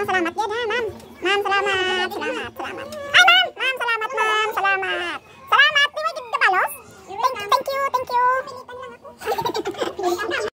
salamat yan ha, ma'am. Ma'am, salamat. Salamat, salamat. Ay, ma'am! Ma'am, salamat, ma'am. Salamat. Salamat. Di mo yung kabalos? Thank you, thank you. Pilitan lang ako. Pilitan lang.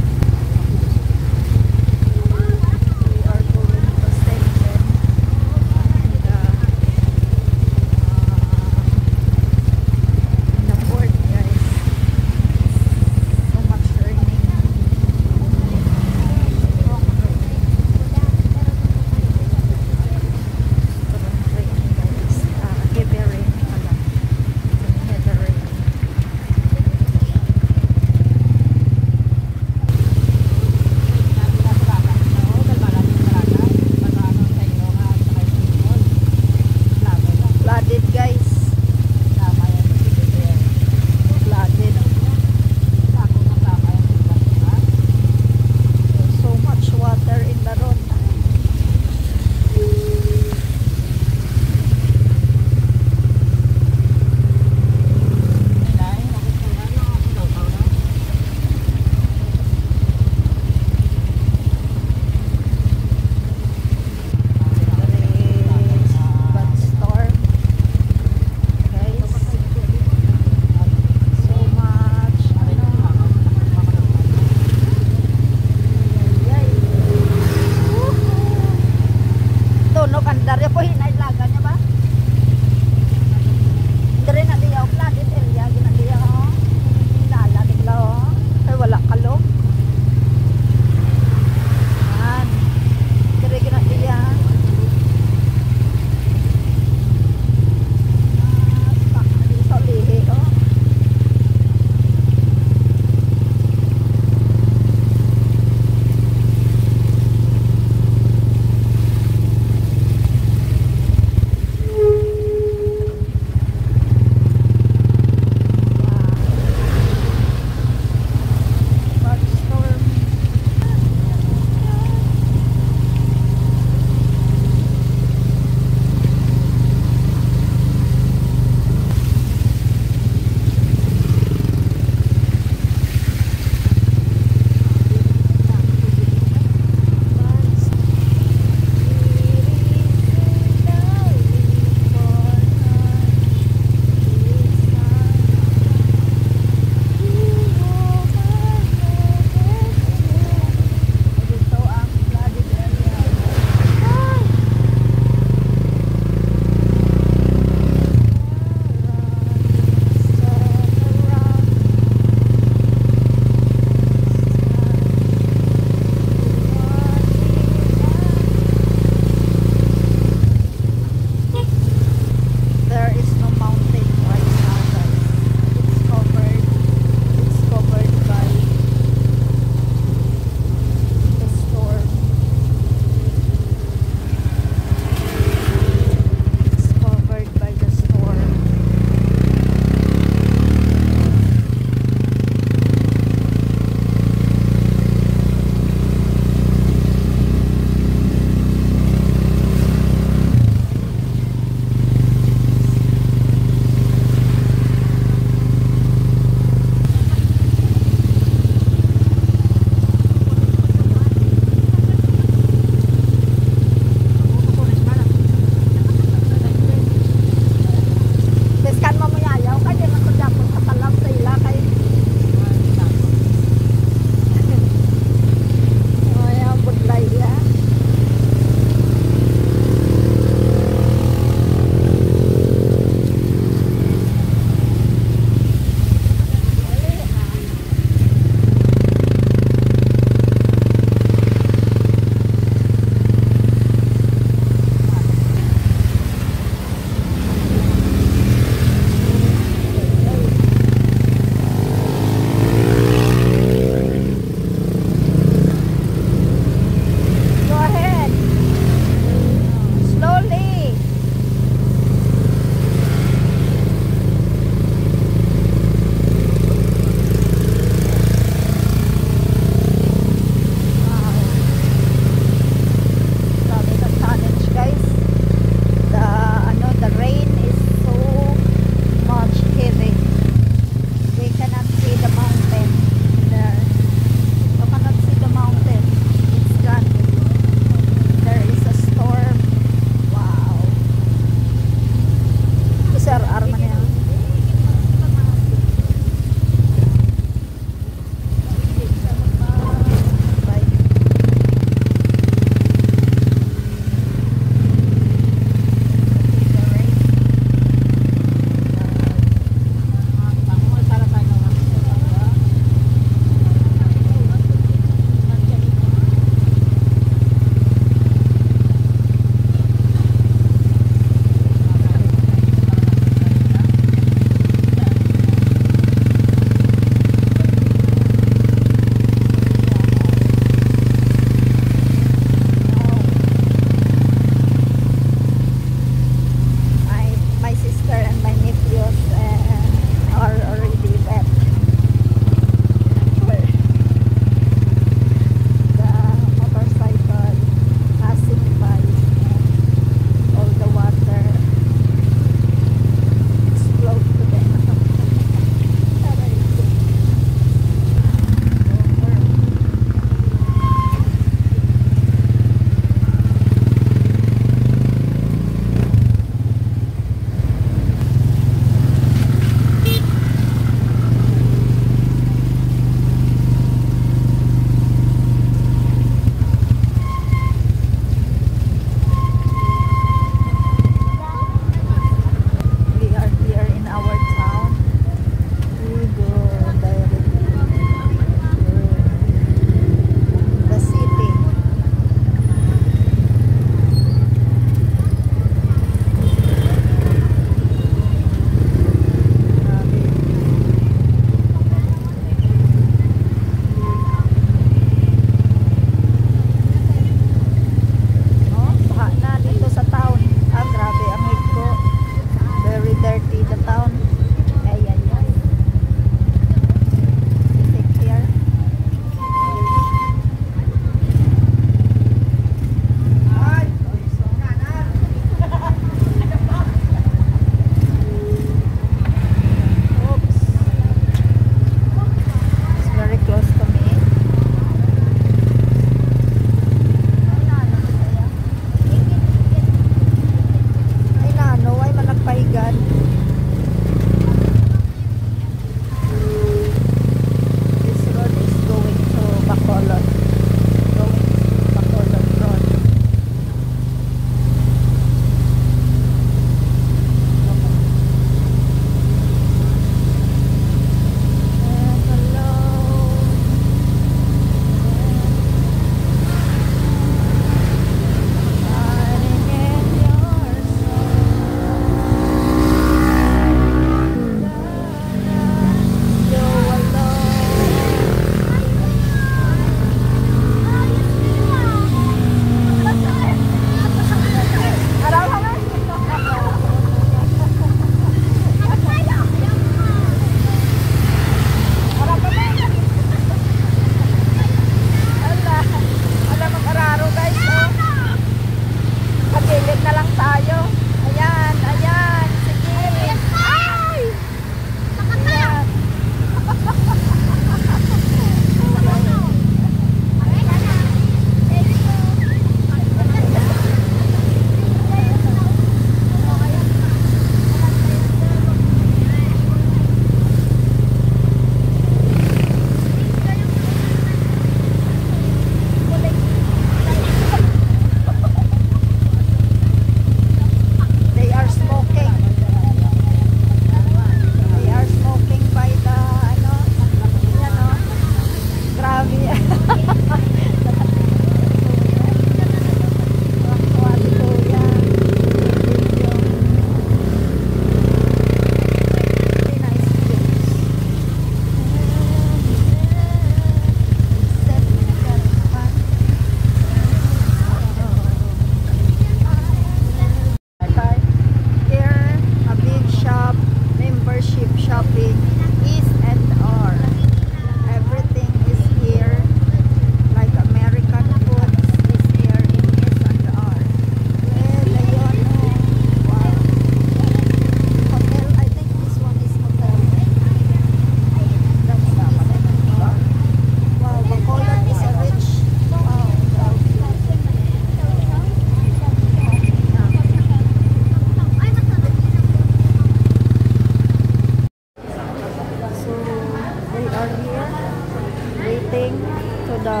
going to the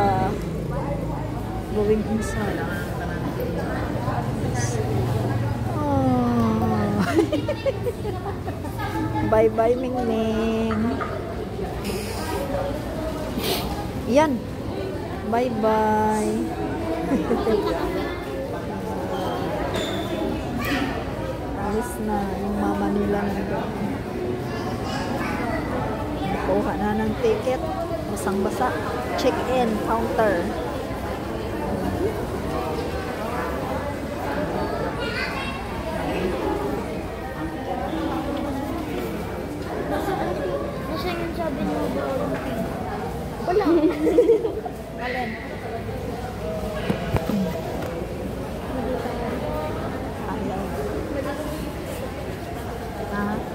going inside. Oh. Bye bye Ming Ming. Yan. Bye bye. Alis na yung mama nila nandun. Kuha na ng ticket. Basang-basa. Check-in counter. Nasa yung sabi mo Wala. Alin? Ayaw.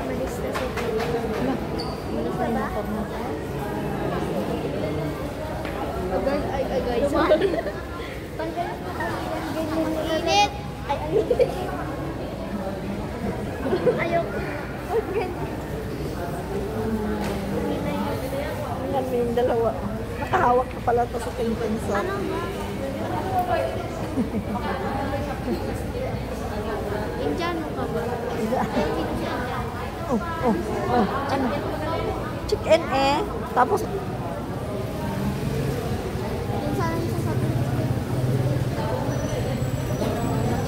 Malis na siya. Malis na ba? Ay, guys. Tanggal mo kami. Init. Ay, ayoko. Yan, yung dalawa. Nakahawak ka pala to sa tingpenso. Ano ba? Indiano ka ba? Oh. Ano? Chicken eh. Tapos, Yung sana yung sasabihin.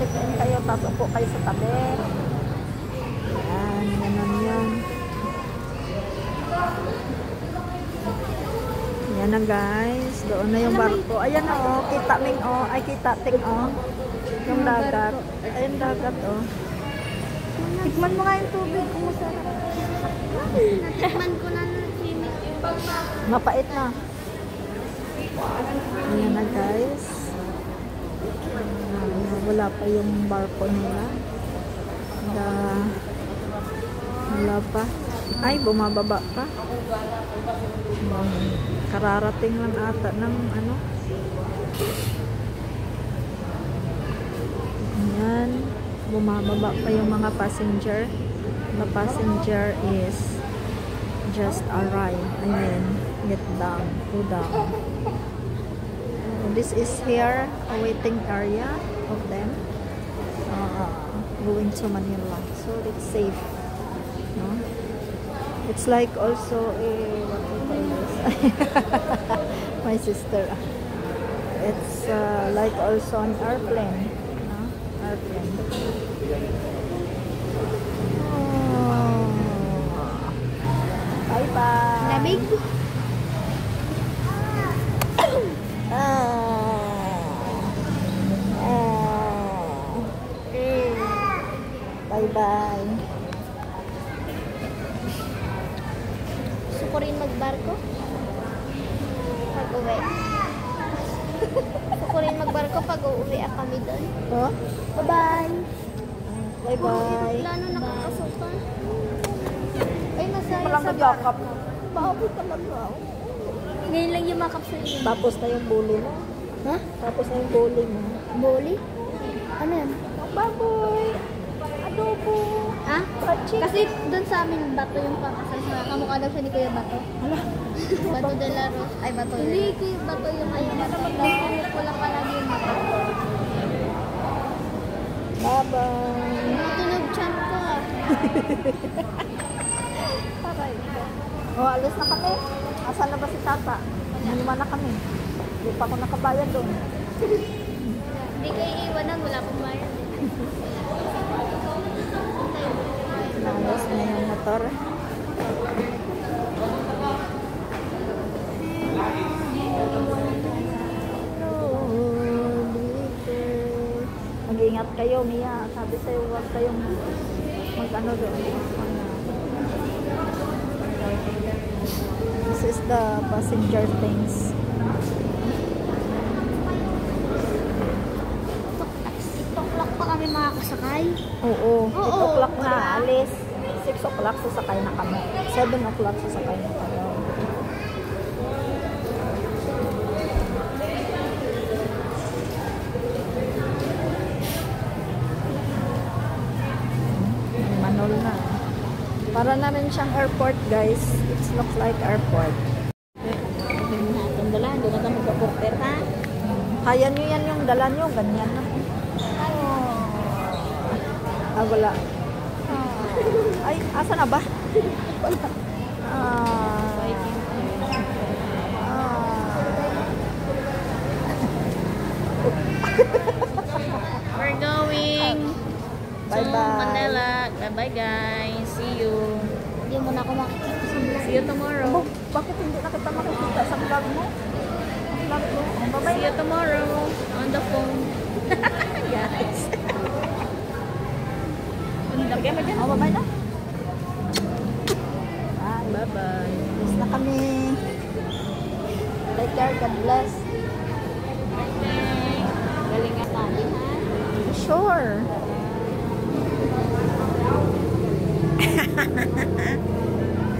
chicken kayo. Tapos upo kayo sa tabi. Yan, yan. Yan na guys. Doon na yung barko. Ayan na oh. Kita Ming oh. Ay kita Ting oh. Yung dagat. Ayun dagat oh. Tikman mo nga yung tubig kung masarap. Natikman ko na ng swimming. Mapait na. Ayan na guys. Wala pa yung barko nila. Wala pa. Ay, bumababa pa. Kararating lang ata ng ano. Ayan. Bumababa pa yung mga passenger. The passenger is just arrived. Ayan. Get down. Go down. This is here a waiting area of them going to Manila. So it's safe. No? It's like also a what do you call this? My sister. It's like also an airplane. No? Airplane. Oh. Bye bye. Lamig? Bye bye. Gusto ko rin magbarko. Pag-uwi. Gusto ko rin magbarko pag uuwi kami doon. Oh? Bye-bye. Bye bye. Plano nakakasukan. Ay, masaya Parang sa nagakap. Baboy talaga. Ngayon lang yung makap sa inyo. Tapos na yung bully mo. Ha? Tapos na yung bully mo. Boli? Ano yan? Baboy. Adobo. Ha? Pachi. Kasi doon sa amin, Bato yung pakasal sa kamukha daw siya ni Kuya Bato. Hala. Bato de la Rosa. Ay, Bato. Hindi, Kuya Bato yung ayun. Nakamit ko lang palagi yung mata. Bye-bye. Tunog chan ko ah. Aray. Oh, alis na kami. Asan na ba si Tata? Naniman na kami. Hindi pa ako nakabayad doon. Hindi kayo iiwanan, wala pong bayan. Naayos na yung motor. Mag-ingat kayo, Mia. Sabi sa'yo, huwag kayong mag-ano doon. This is the passenger things. Tok-lak pa kami makakasakay. Oo, 8 o'clock na wala. alis. 6 o'clock sasakay na kami. 7 o'clock sasakay na kami. Manol na. Para na rin siyang airport, guys. It looks like airport. Tundalan. Kaya nyo yan yung dala nyo. Ganyan na. Ah, wala. Ay, asa na ba? Wala. We're going Bye to bye. Manila. Bye-bye guys. See you. Hindi mo na ako makikita sa vlog. See you tomorrow. Bakit hindi na kita makikita sa vlog mo? Vlog mo. Bye-bye. See you tomorrow on the phone. Guys. Lagay mo dyan. Bye-bye na. Bye-bye. Bless na kami. Take care. God bless. Galing nga tayo, ha? Sure.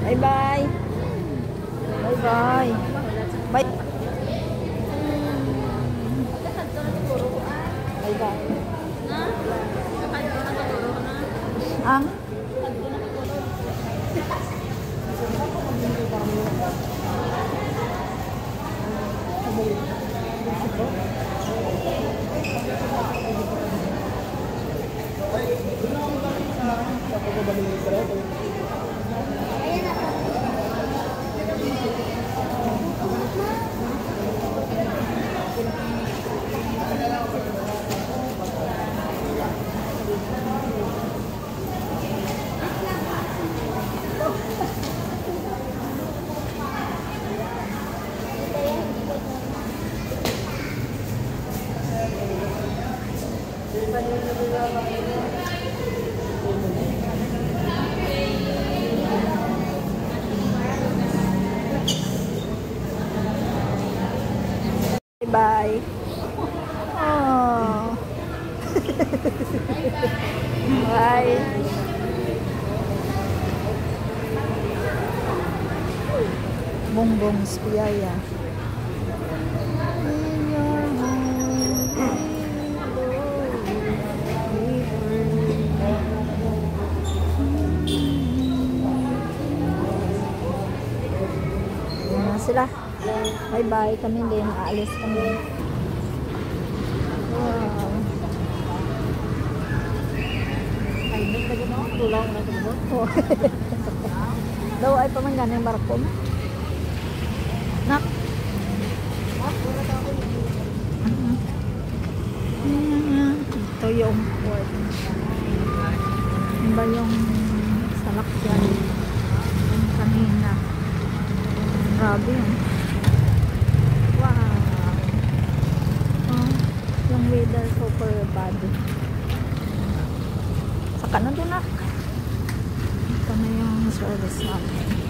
Bye-bye. Bye-bye. Bye. Bye-bye. Na? Sakad ko na siguro na. Ang? Bye. Oh. Bye. Bongbong Spiaya. Yan na sila. Bye-bye. Kami din. Aalis kami. Wow. Ay, may lagi mo. Tulang na ito mo. Oh. Daw ay pamanggan yung barko mo. Nak. Ito yung port. Ano ba yung salakyan? Yung kanina. Grabe yun. Wow. Oh, yung weather super bad. Saka na doon na. Ito na yung service namin.